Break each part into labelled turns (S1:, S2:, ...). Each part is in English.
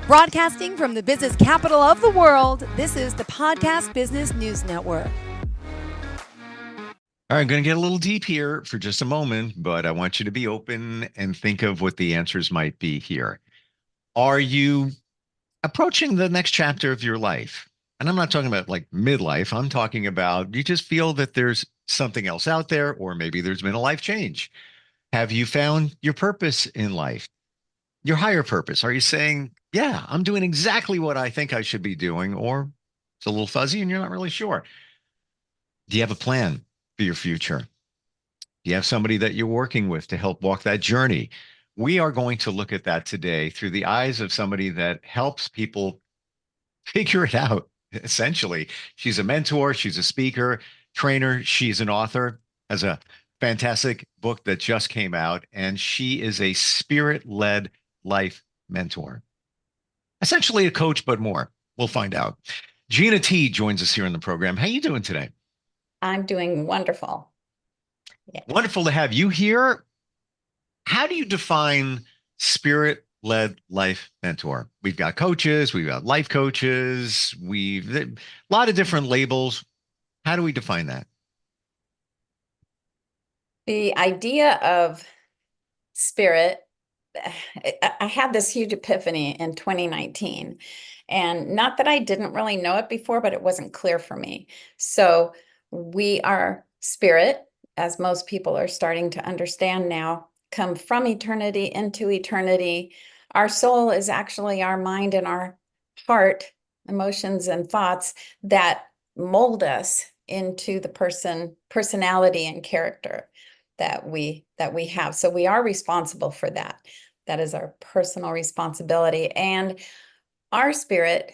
S1: Broadcasting from the business capital of the world, this is the Podcast Business News Network.
S2: All right, I'm going to get a little deep here for just a moment, but I want you to be open and think of what the answers might be here. Are you approaching the next chapter of your life? And I'm not talking about like midlife. I'm talking about you just feel that there's something else out there, or maybe there's been a life change. Have you found your purpose in life, your higher purpose? Are you saying, yeah, I'm doing exactly what I think I should be doing, or it's a little fuzzy and you're not really sure? Do you have a plan for your future? Do you have somebody that you're working with to help walk that journey? We are going to look at that today through the eyes of somebody that helps people figure it out. Essentially, she's a mentor, she's a speaker, trainer, she's an author, has a fantastic book that just came out, and she is a spirit-led life mentor. Essentially a coach, but more. We'll find out. Gina T joins us here on the program. How you doing today?
S3: I'm doing wonderful.
S2: Yeah. Wonderful to have you here. How do you define spirit-led life mentor? We've got coaches, we've got life coaches, we've a lot of different labels. How do we define that?
S3: The idea of spirit, I had this huge epiphany in 2019. And not that I didn't really know it before, but it wasn't clear for me. So we are spirit, as most people are starting to understand now, come from eternity into eternity. Our soul is actually our mind and our heart, emotions and thoughts that mold us into the personality and character that we have. So we are responsible for that. That is our personal responsibility. And our spirit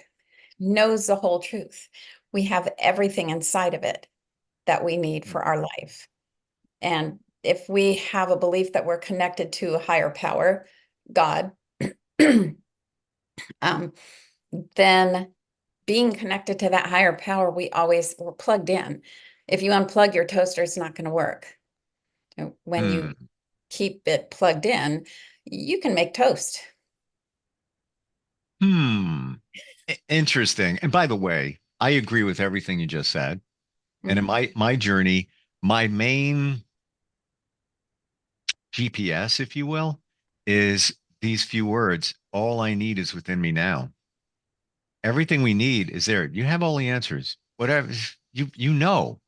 S3: knows the whole truth. We have everything inside of it that we need for our life. And if we have a belief that we're connected to a higher power, God, then being connected to that higher power, we're plugged in. If you unplug your toaster, it's not going to work. When you keep it plugged in, you can make toast.
S2: Interesting. And by the way, I agree with everything you just said. And in my journey, my main GPS, if you will, is these few words. All I need is within me now. Everything we need is there. You have all the answers. Whatever you know,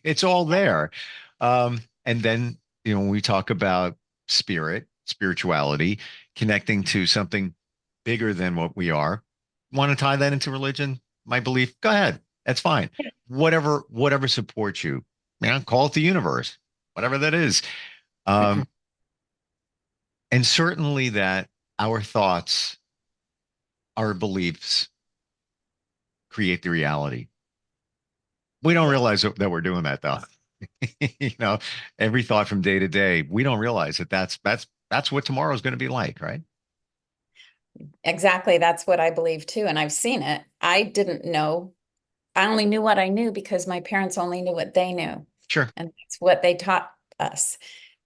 S2: it's all there. And then when we talk about spirituality, connecting to something bigger than what we are. Want to tie that into religion? My belief? Go ahead. That's fine. Whatever supports you. Call it the universe, whatever that is. And certainly that our thoughts, our beliefs create the reality. We don't realize that we're doing that though. Every thought from day to day, we don't realize that that's what tomorrow is going to be like, right?
S3: Exactly. That's what I believe too. And I've seen it. I didn't know. I only knew what I knew because my parents only knew what they knew.
S2: Sure.
S3: And that's what they taught us.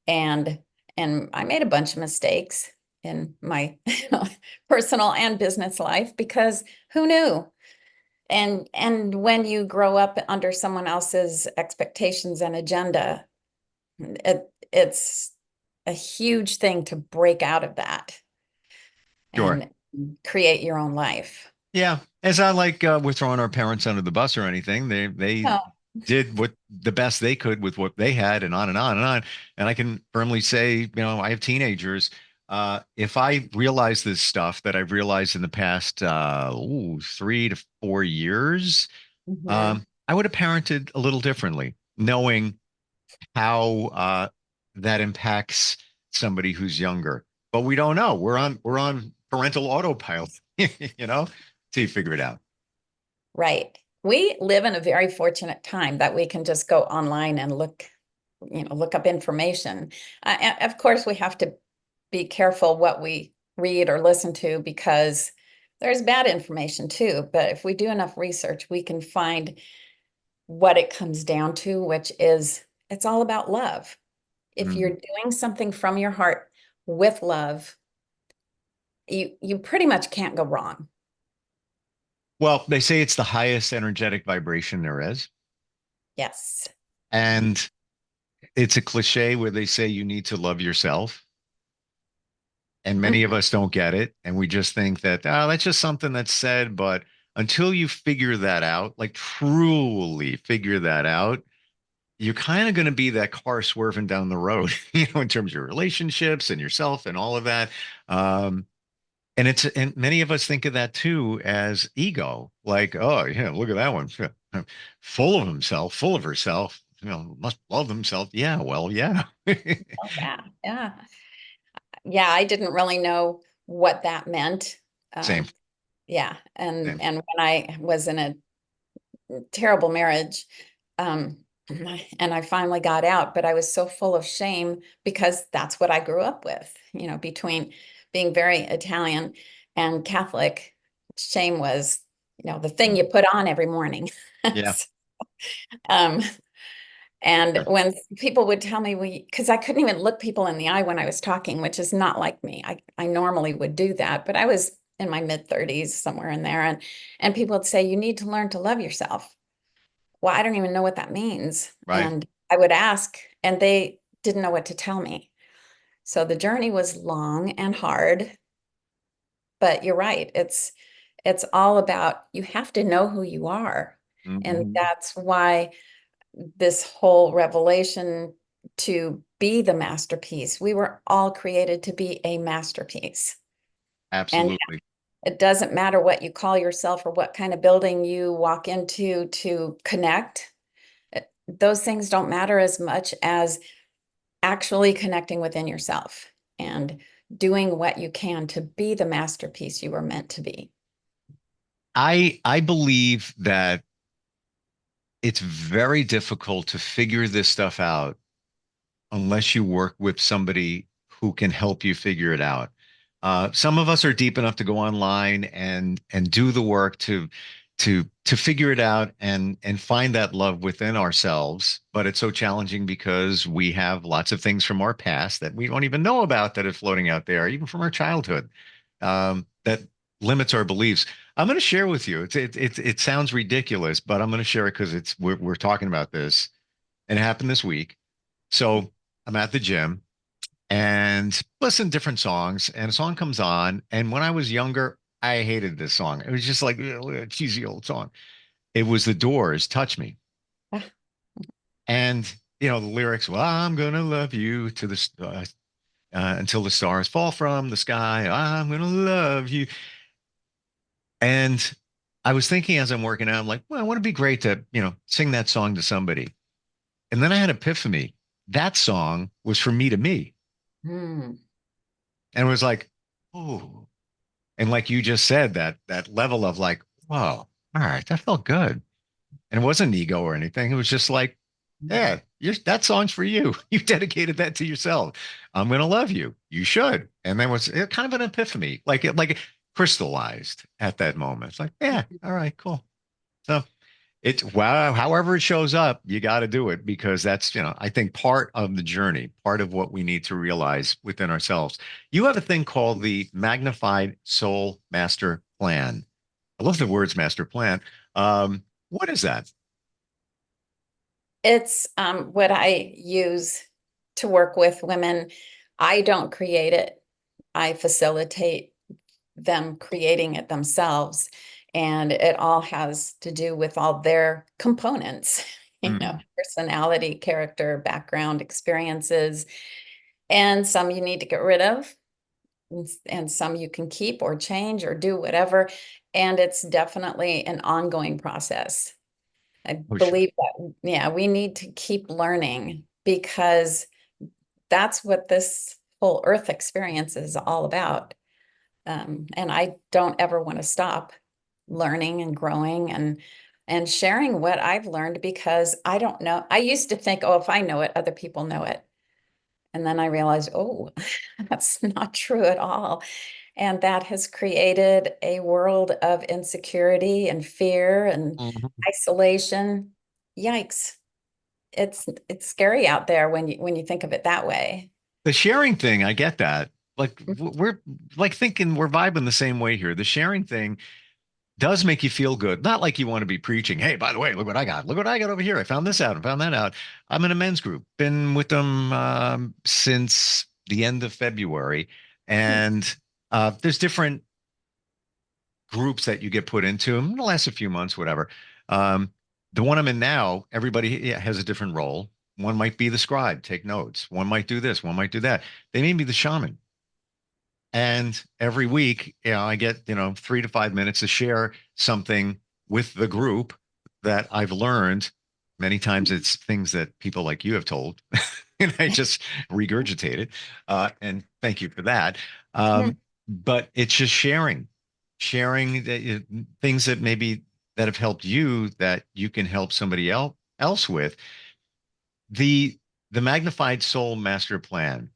S3: And I made a bunch of mistakes in my personal and business life because who knew? And when you grow up under someone else's expectations and agenda, it's a huge thing to break out of that.
S2: Sure.
S3: And create your own life.
S2: Yeah. It's not like we're throwing our parents under the bus or anything. They did what the best they could with what they had, and on and on and on. And I can firmly say, I have teenagers. If I realize this stuff that I've realized in the past 3 to 4 years, I would have parented a little differently, knowing how that impacts somebody who's younger. But we don't know. We're on parental autopilot, till you figure it out.
S3: Right. We live in a very fortunate time that we can just go online and look up information. Of course, we have to be careful what we read or listen to because there's bad information too. But if we do enough research, we can find what it comes down to, which is it's all about love. If you're doing something from your heart with love, you pretty much can't go wrong.
S2: Well, they say it's the highest energetic vibration there is.
S3: Yes.
S2: And it's a cliche where they say you need to love yourself. And many of
S3: Mhm.
S2: us don't get it. And we just think that, oh, that's just something that's said. But until you figure that out, like truly figure that out, you're kind of going to be that car swerving down the road, in terms of your relationships and yourself and all of that. Um, and many of us think of that too as ego, like, oh, yeah, look at that one, full of himself, full of herself, must love himself. Yeah, well, yeah.
S3: Oh, yeah. Yeah. Yeah. I didn't really know what that meant.
S2: Same,
S3: Yeah. And
S2: same.
S3: and when I was in a terrible marriage, um, and I finally got out, but I was so full of shame because that's what I grew up with, between being very Italian and Catholic. Shame was, the thing you put on every morning.
S2: Yeah,
S3: Um, and
S2: sure.
S3: when people would tell me, because I couldn't even look people in the eye when I was talking, which is not like me. I normally would do that, but I was in my mid 30s, somewhere in there, and people would say, you need to learn to love yourself. Well, I don't even know what that means.
S2: Right.
S3: And I would ask, and they didn't know what to tell me. So the journey was long and hard, but you're right. It's all about, you have to know who you are. And
S2: Mhm.
S3: that's why this whole revelation to be the masterpiece. We were all created to be a masterpiece. And
S2: Absolutely.
S3: it doesn't matter what you call yourself or what kind of building you walk into to connect. Those things don't matter as much as actually connecting within yourself and doing what you can to be the masterpiece you were meant to be.
S2: I believe that it's very difficult to figure this stuff out unless you work with somebody who can help you figure it out. Some of us are deep enough to go online and do the work to figure it out and find that love within ourselves. But it's so challenging because we have lots of things from our past that we don't even know about that are floating out there, even from our childhood, that limits our beliefs. I'm going to share with you. It sounds ridiculous, but I'm going to share it because we're talking about this, and it happened this week. So I'm at the gym and listen to different songs, and a song comes on. And when I was younger, I hated this song. It was just like a cheesy old song. It was The Doors, "Touch Me," and the lyrics. Well, I'm gonna love you to until the stars fall from the sky. I'm gonna love you. And I was thinking as I'm working out, I'm like, well, wouldn't it be great to sing that song to somebody? And then I had an epiphany. That song was for me to me.
S3: Hmm.
S2: And it was like, oh, and like you just said, that level of like, whoa, all right, that felt good. And it wasn't ego or anything. It was just like, yeah, that song's for you. You dedicated that to yourself. I'm gonna love you. You should. And then was it kind of an epiphany, like it crystallized at that moment. It's like, yeah, all right, cool. So it's wow, however it shows up, you got to do it because that's, I think part of the journey, part of what we need to realize within ourselves. You have a thing called the Magnified Soul Master Plan. I love the words master plan. What is that?
S3: It's what I use to work with women. I don't create it. I facilitate them creating it themselves. And it all has to do with all their components,
S2: Mm,
S3: personality, character, background, experiences. And some you need to get rid of, and some you can keep or change or do whatever. And it's definitely an ongoing process. I
S2: oh, sure.
S3: believe that, yeah, we need to keep learning because that's what this whole earth experience is all about. And I don't ever want to stop learning and growing and sharing what I've learned because I don't know. I used to think, oh, if I know it, other people know it. And then I realized, oh, that's not true at all. And that has created a world of insecurity and fear and
S2: Mhm.
S3: isolation. Yikes. It's scary out there when you think of it that way.
S2: The sharing thing, I get that. like we're like thinking we're vibing the same way here. The sharing thing does make you feel good. Not like you want to be preaching, hey, by the way, look what I got. Look what I got over here. I found this out. I found that out. I'm in a men's group. Been with them since the end of February. And there's different groups that you get put into. Them. It'll last a few months, whatever. Um, the one I'm in now, everybody has a different role. One might be the scribe, take notes. One might do this. One might do that. They made me the shaman. And every week, I get, 3 to 5 minutes to share something with the group that I've learned. Many times it's things that people like you have told, and I just regurgitate it. And thank you for that. But it's just sharing things that maybe that have helped you that you can help somebody else with. The the magnified soul master plan.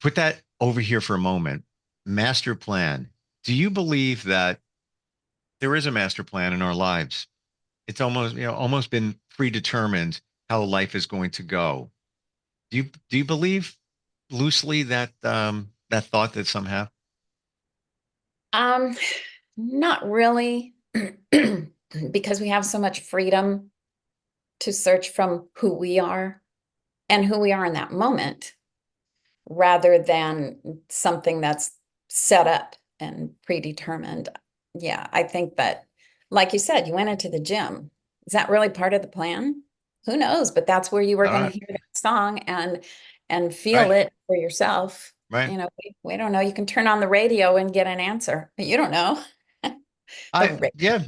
S2: Put that over here for a moment. Master plan. Do you believe that there is a master plan in our lives? It's almost been predetermined how life is going to go. Do you believe loosely that that thought that some have?
S3: Um, Not really, because we have so much freedom to search from who we are and who we are in that moment, rather than something that's set up and predetermined. Yeah, I think that, like you said, you went into the gym. Is that really part of the plan? Who knows? But that's where you were
S2: I don't
S3: going
S2: know.
S3: to hear that song and feel
S2: Right,
S3: it for yourself.
S2: right.
S3: We don't know. You can turn on the radio and get an answer, but you don't know. The
S2: Yeah,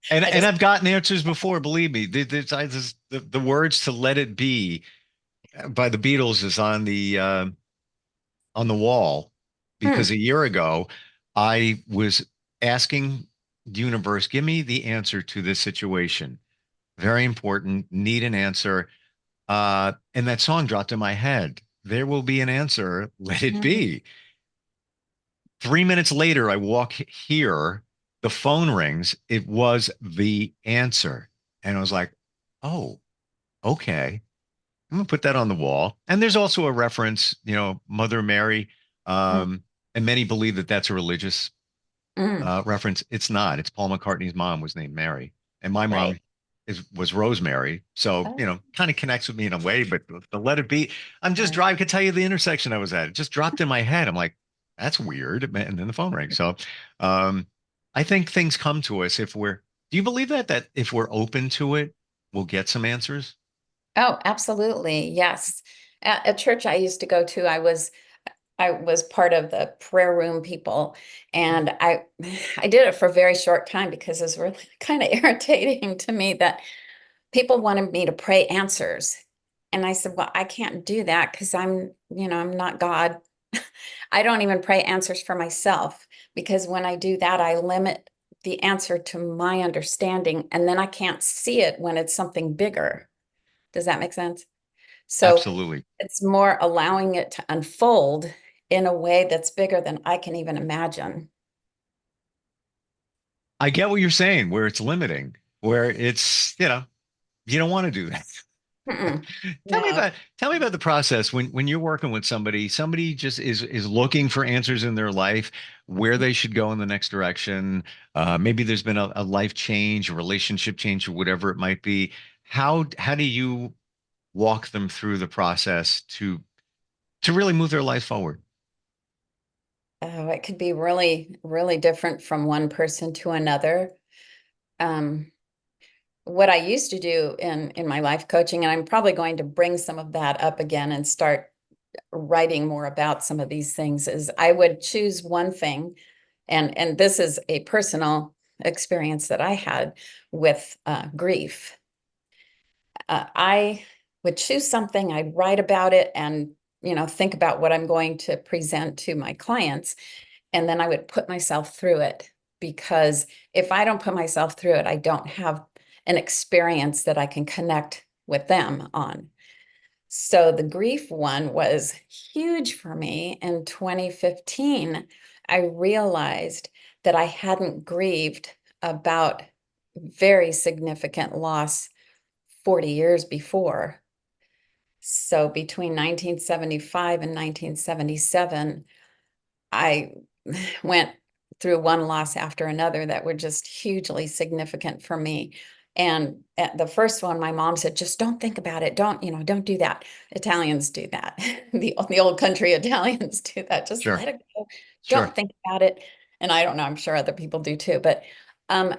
S2: and
S3: I
S2: and
S3: just,
S2: I've gotten answers before. Believe me, the words to "Let It Be" by the Beatles is on the wall
S3: hmm,
S2: because a year ago I was asking the universe, give me the answer to this situation. Very important, need an answer. And that song dropped in my head. There will be an answer. Let it
S3: hmm,
S2: be. 3 minutes later, I walk here. The phone rings. It was the answer. And I was like, oh, okay. I'm gonna put that on the wall. And there's also a reference, Mother Mary.
S3: hmm,
S2: And many believe that that's a religious
S3: hmm,
S2: reference. It's not. It's Paul McCartney's mom was named Mary, and my
S3: right.
S2: mom was Rosemary. So
S3: Oh,
S2: kind of connects with me in a way. But the Let It Be, I'm just
S3: right.
S2: driving. I could tell you the intersection I was at. It just dropped in my head. I'm like, that's weird. And then the phone rang. So um, I think things come to us if we're. Do you believe that if we're open to it, we'll get some answers?
S3: Oh, absolutely. Yes. At a church I used to go to, I was part of the prayer room people, and I did it for a very short time because it was really kind of irritating to me that people wanted me to pray answers. And I said, well, I can't do that because I'm not God. I don't even pray answers for myself, because when I do that, I limit the answer to my understanding, and then I can't see it when it's something bigger. Does that make sense? So
S2: Absolutely.
S3: it's more allowing it to unfold in a way that's bigger than I can even imagine.
S2: I get what you're saying, where it's limiting, where it's, you don't want to do that.
S3: Mm-mm.
S2: Tell me
S3: No.
S2: about tell me about the process when you're working with somebody just is looking for answers in their life, where they should go in the next direction. Maybe there's been a life change, a relationship change, or whatever it might be. How do you walk them through the process to really move their life forward?
S3: Oh, it could be really, really different from one person to another. Um, what I used to do in my life coaching, and I'm probably going to bring some of that up again and start writing more about some of these things, is I would choose one thing, and this is a personal experience that I had with grief. I would choose something, I'd write about it, and think about what I'm going to present to my clients, and then I would put myself through it, because if I don't put myself through it, I don't have an experience that I can connect with them on. So the grief one was huge for me. In 2015, I realized that I hadn't grieved about very significant loss 40 years before. So between 1975 and 1977, I went through one loss after another that were just hugely significant for me. And at the first one, my mom said, just don't think about it. Don't do that. Italians do that. The old country Italians do that. Just
S2: Sure.
S3: let it go.
S2: Sure.
S3: Don't think about it. And I don't know, I'm sure other people do too. But and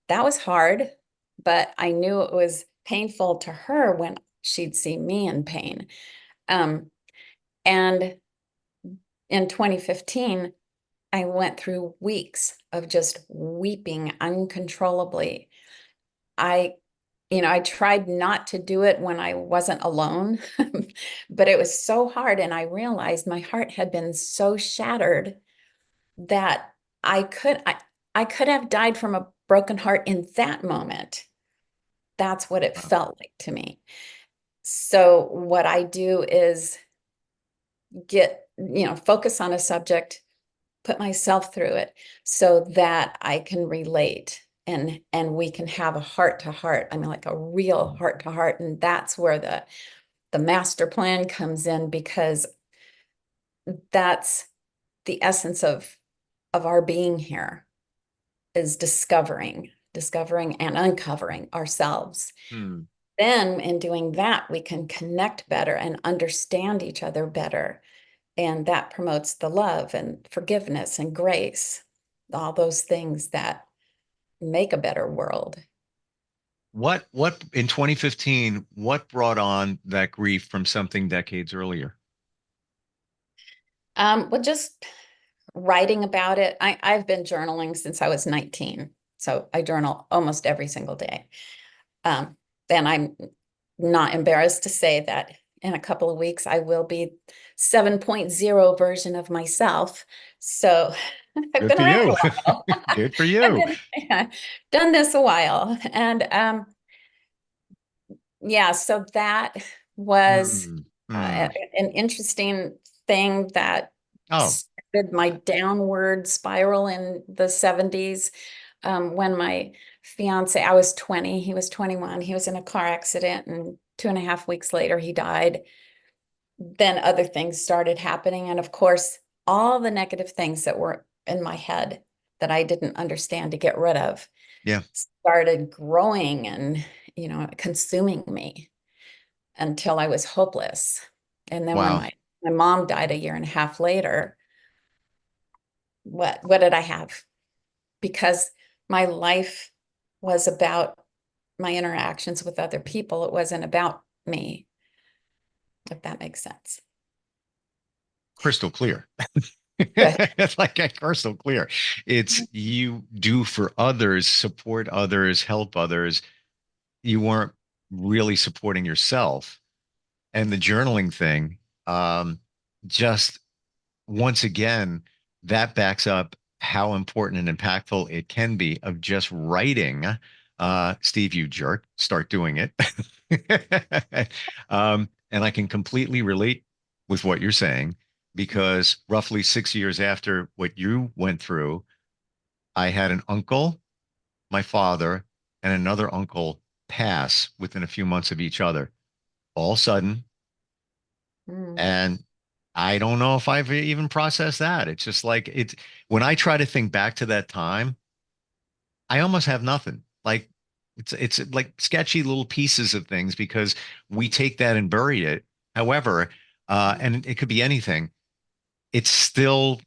S3: that was hard, but I knew it was painful to her when she'd see me in pain. Um, and in 2015, I went through weeks of just weeping uncontrollably. I, I tried not to do it when I wasn't alone, but it was so hard. And I realized my heart had been so shattered that I could have died from a broken heart in that moment. That's what it
S2: Wow.
S3: felt like to me. So what I do is focus on a subject, put myself through it so that I can relate and we can have a heart to heart. I mean, like a real heart to heart. And that's where the master plan comes in, because that's the essence of our being here, is discovering and uncovering ourselves.
S2: Hmm.
S3: Then in doing that, we can connect better and understand each other better. And that promotes the love and forgiveness and grace, all those things that make a better world.
S2: What in 2015, what brought on that grief from something decades earlier?
S3: Well, just writing about it. I've been journaling since I was 19. So I journal almost every single day. And I'm not embarrassed to say that in a couple of weeks, I will be 7.0 version of myself. So I've
S2: Good
S3: been
S2: for
S3: around
S2: you.
S3: a while.
S2: Good for
S3: I've
S2: you.
S3: been, yeah, done this a while. And yeah, so that was
S2: Hmm. Hmm.
S3: an interesting thing that
S2: Oh,
S3: started my downward spiral in the 70s, when my fiance, I was 20, he was 21, he was in a car accident, and 2.5 weeks later, he died. Then other things started happening. And of course, all the negative things that were in my head that I didn't understand to get rid of
S2: yeah.
S3: started growing and, consuming me until I was hopeless. And then when
S2: Wow.
S3: my mom died a year and a half later, what did I have? Because my life was about my interactions with other people. It wasn't about me, if that makes sense.
S2: Crystal clear.
S3: Good.
S2: It's like a crystal clear. It's you do for others, support others, help others. You weren't really supporting yourself. And the journaling thing, just once again, that backs up how important and impactful it can be of just writing. Steve, you jerk, start doing it. And I can completely relate with what you're saying because roughly 6 years after what you went through, I had an uncle, my father, and another uncle pass within a few months of each other, all sudden.
S3: Mm,
S2: And I don't know if I've even processed that. It's just like it's when I try to think back to that time, I almost have nothing. Like it's like sketchy little pieces of things because we take that and bury it. However, and it could be anything. It's still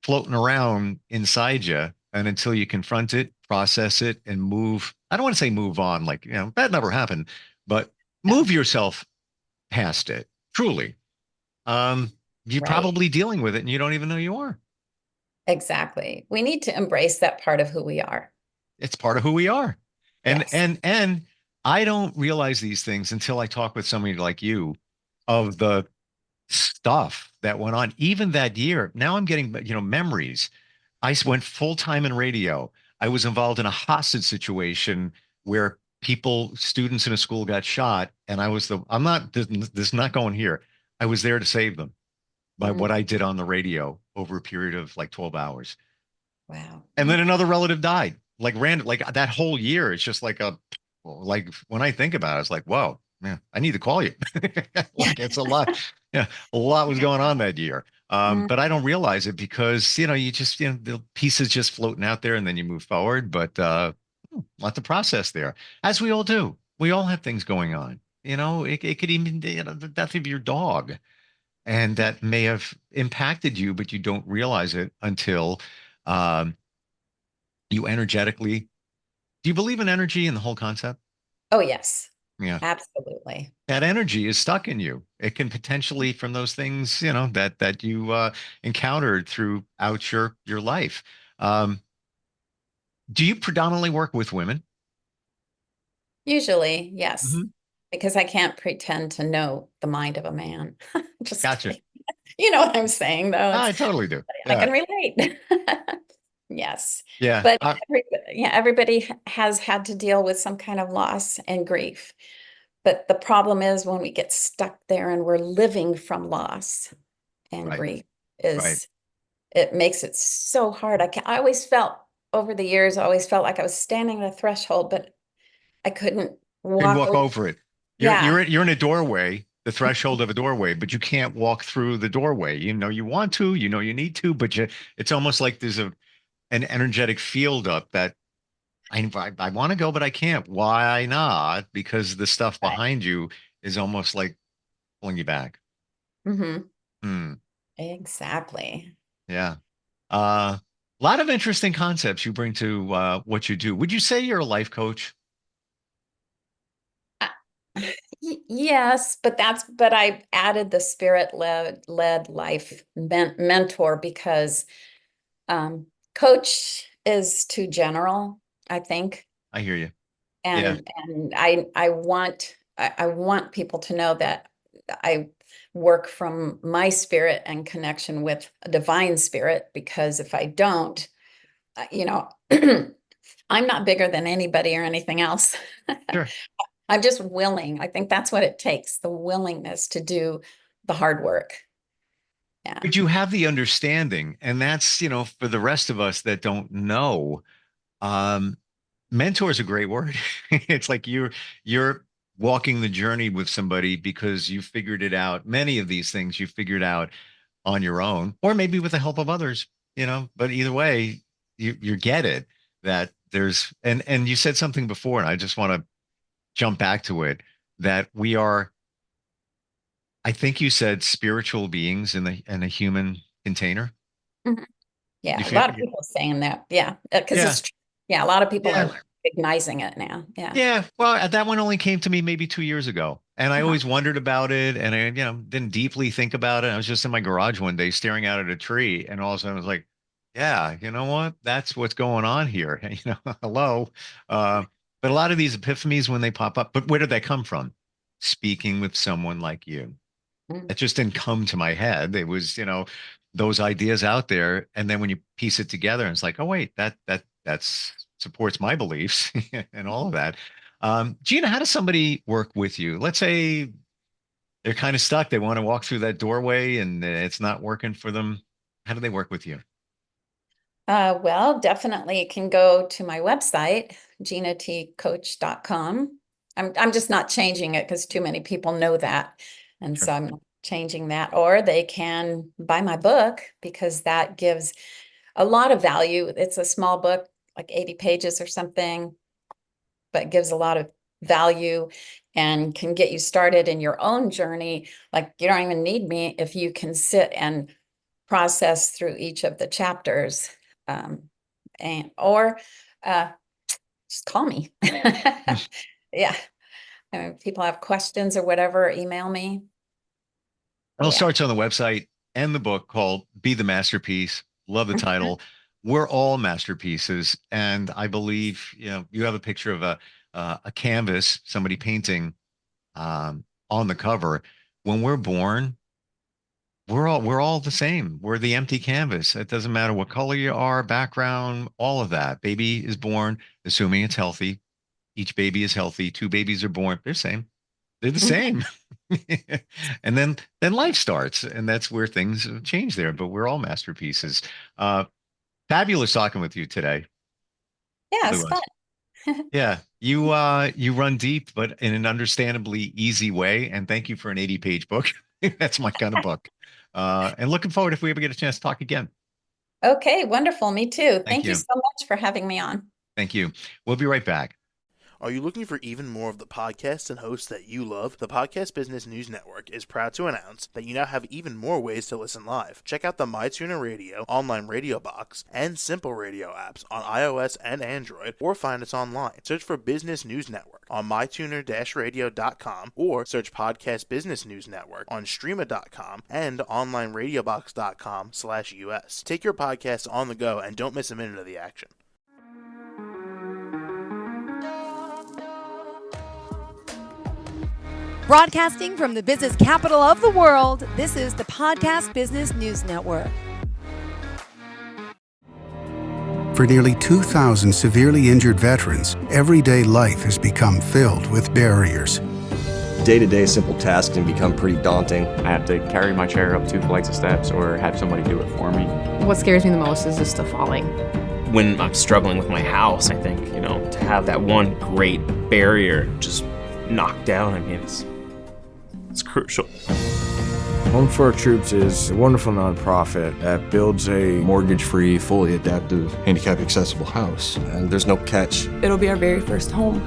S2: floating around inside you. And until you confront it, process it, and move, I don't want to say move on, like, that never happened, but
S3: no,
S2: move yourself past it. Truly. Um, you're
S3: right.
S2: probably dealing with it and you don't even know you are.
S3: Exactly. We need to embrace that part of who we are.
S2: It's part of who we are. And
S3: Yes.
S2: and I don't realize these things until I talk with somebody like you of the stuff that went on even that year. Now I'm getting, memories. Went full time in radio. I was involved in a hostage situation where students in a school got shot, and I'm not, this is not going here. I was there to save them by what
S3: Mm,
S2: I did on the radio over a period of like 12 hours.
S3: wow.
S2: And then another relative died. Like random, like that whole year, it's just like when I think about it, it's like, whoa. Yeah, I need to call you. Like it's a lot. Yeah, a lot was going on that year.
S3: Mm,
S2: But I don't realize it because you just the pieces just floating out there and then you move forward. But lot to process there, as we all do. We all have things going on. It could even the death of your dog, and that may have impacted you, but you don't realize it until um, you energetically. Do you believe in energy and the whole concept?
S3: oh, yes,
S2: Yeah.
S3: absolutely.
S2: That energy is stuck in you. It can potentially from those things, that you encountered throughout your life. Um, do you predominantly work with women?
S3: Usually, yes,
S2: Hmm.
S3: because I can't pretend to know the mind of a man. Just
S2: Gotcha.
S3: kidding. You know what I'm saying, though.
S2: I totally do.
S3: I
S2: Yeah.
S3: can relate. Yes.
S2: Yeah.
S3: But everybody has had to deal with some kind of loss and grief. But the problem is when we get stuck there and we're living from loss and
S2: Right.
S3: grief
S2: Right.
S3: is it makes it so hard. I always felt over the years, I always felt like I was standing at a threshold, but I couldn't
S2: You
S3: walk
S2: walk
S3: over.
S2: over it. You're
S3: Yeah.
S2: you're you're in a doorway, the threshold of a doorway, but you can't walk through the doorway. You want to, you need to, but it's almost like there's an energetic field up that I want to go, but I can't. Why not? Because the stuff
S3: Right.
S2: behind you is almost like pulling you back.
S3: Hmm.
S2: Hmm.
S3: Exactly.
S2: Yeah. A lot of interesting concepts you bring to what you do. Would you say you're a life coach?
S3: Uh, Yes, but I added the spirit led life mentor because um, coach is too general, I think.
S2: I hear you. Yeah,
S3: And I want people to know that I work from my spirit and connection with a divine spirit, because if I don't, you know, I'm not bigger than anybody or anything else.
S2: sure.
S3: I'm just willing. I think that's what it takes, the willingness to do the hard work. Yeah.
S2: But you have the understanding, and that's, for the rest of us that don't know, um, mentor is a great word. It's like you're walking the journey with somebody because you figured it out. Many of these things you figured out on your own, or maybe with the help of others, but either way, you get it that there's and you said something before, and I just want to jump back to it that we are, I think you said spiritual beings in a human container.
S3: Mhm.
S2: You
S3: Yeah. A
S2: feel,
S3: lot of people saying that. Yeah. Because
S2: yeah,
S3: it's true. Yeah. A lot of people
S2: yeah.
S3: are recognizing it now. Yeah.
S2: Yeah, well, that one only came to me maybe 2 years ago, and I
S3: Uh-huh.
S2: always wondered about it, and I, didn't deeply think about it. I was just in my garage one day, staring out at a tree, and all of a sudden I was like, "Yeah, you know what? That's what's going on here." Hello. Uh, but a lot of these epiphanies when they pop up, but where did that come from? Speaking with someone like you.
S3: Mm.
S2: It just didn't come to my head. It was, those ideas out there. And then when you piece it together, it's like, oh wait, that's supports my beliefs and all of that. Gina, how does somebody work with you? Let's say they're kind of stuck. They want to walk through that doorway and it's not working for them. How do they work with you?
S3: Well, definitely can go to my website, ginatcoach.com. I'm just not changing it because too many people know that. And
S2: Sure.
S3: so I'm not changing that. Or they can buy my book because that gives a lot of value. It's a small book, like 80 pages or something, but gives a lot of value and can get you started in your own journey. Like you don't even need me if you can sit and process through each of the chapters. Um, and or uh, just call me. Yeah. I mean, people have questions or whatever, email me.
S2: It all
S3: Yeah.
S2: starts on the website and the book called Be the Masterpiece. Love the title. We're all masterpieces. And I believe, you have a picture of a canvas, somebody painting on the cover. When we're born, we're all the same. We're the empty canvas. It doesn't matter what color you are, background, all of that. Baby is born, assuming it's healthy. Each baby is healthy. Two babies are born. They're same. They're the same. And then life starts, and that's where things change there. But we're all masterpieces. Uh, Fabulous talking with you today.
S3: Yeah,
S2: Really
S3: it's fun.
S2: was. Yeah, you run deep, but in an understandably easy way. And thank you for an 80-page book. That's my kind of book. And looking forward if we ever get a chance to talk again.
S3: Okay, wonderful. Me too.
S2: Thank
S3: Thank you
S2: you.
S3: so much for having me on.
S2: Thank you. We'll be right back.
S4: Are you looking for even more of the podcasts and hosts that you love? The Podcast Business News Network is proud to announce that you now have even more ways to listen live. Check out the MyTuner Radio, online radio box, and Simple Radio apps on iOS and Android, or find us online. Search for Business News Network on mytuner-radio.com, or search Podcast Business News Network on streama.com and onlineradiobox.com/US. Take your podcast on the go and don't miss a minute of the action.
S1: Broadcasting from the business capital of the world, this is the Podcast Business News Network.
S5: For nearly 2,000 severely injured veterans, everyday life has become filled with barriers.
S6: Day-to-day simple tasks can become pretty daunting.
S7: I have to carry my chair up 2 flights of steps or have somebody do it for me.
S8: What scares me the most is just the falling.
S9: When I'm struggling with my house, I think, to have that one great barrier just knocked down, it's crucial.
S10: Home for Our Troops is a wonderful nonprofit that builds a
S6: Mortgage-free, fully adaptive, handicap-accessible house. And there's no catch.
S11: It'll be our very first home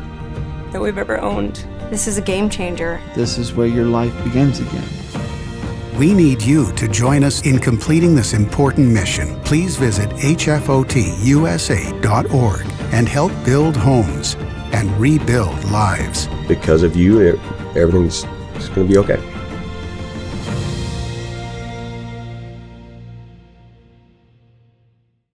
S11: that we've ever owned. This is a game changer.
S12: This is where your life begins again.
S5: We need you to join us in completing this important mission. Please visit hfotusa.org and help build homes and rebuild lives.
S6: Because of you, everything's going to be okay.